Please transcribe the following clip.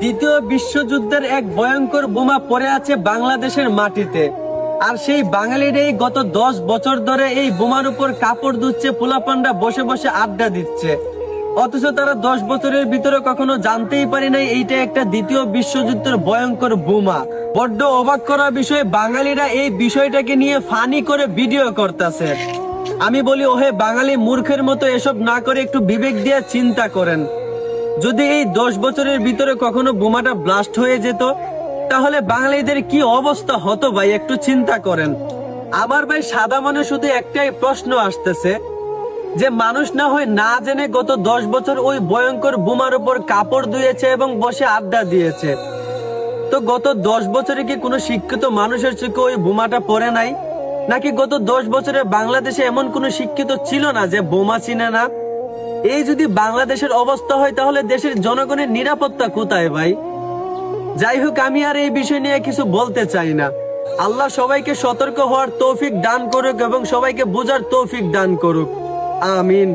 দ্বিতীয় বিশ্বযুদ্ধের এক ভয়ঙ্কর বোমা পড়ে আছে বাংলাদেশের মাটিতে। আর সেই বাঙালিরাই গত 10 বছর ধরে এই বোমার উপর কাপড় ধুচ্ছে, পোলাপান্ডা বসে বসে আড্ডা দিচ্ছে। অথচ তারা 10 বছরের ভিতরে কখনো জানতেই পারে নাই এইটা একটা দ্বিতীয় বিশ্বযুদ্ধের ভয়ঙ্কর বোমা। বড্ড অবাক করা বিষয়, বাঙালিরা এই বিষয়টাকে নিয়ে ফানি করে ভিডিও করতেছে। আমি বলি, ওহে বাঙালি, মূর্খের মতো এসব না করে একটু বিবেক দিয়ে চিন্তা করেন। যদি এই 10 বছরের ভিতরে কখনো বোমাটা ব্লাস্ট হয়ে যেত, তাহলে বাঙালিদের কি অবস্থা হতো ভাই, একটু চিন্তা করেন। আমার ভাই সাদা মনে শুধু একটাই প্রশ্ন আসতেছে, যে মানুষ না হয় না জেনে গত 10 বছর ওই ভয়ঙ্কর বোমার উপর কাপড় ধুয়েছে এবং বসে আড্ডা দিয়েছে, তো গত 10 বছরে কি কোনো শিক্ষিত মানুষের চোখে ওই বোমাটা পড়ে নাই? নাকি গত 10 বছরে বাংলাদেশে এমন কোনো শিক্ষিত ছিল না যে বোমা চিনে না? এই যদি বাংলাদেশের অবস্থা হয়, তাহলে দেশের জনগণের নিরাপত্তা কোথায় ভাই? যাই হোক, আমি আর এই বিষয় নিয়ে কিছু বলতে চাই না। আল্লাহ সবাইকে সতর্ক হওয়ার তৌফিক দান করুক এবং সবাইকে বোঝার তৌফিক দান করুক। আমিন।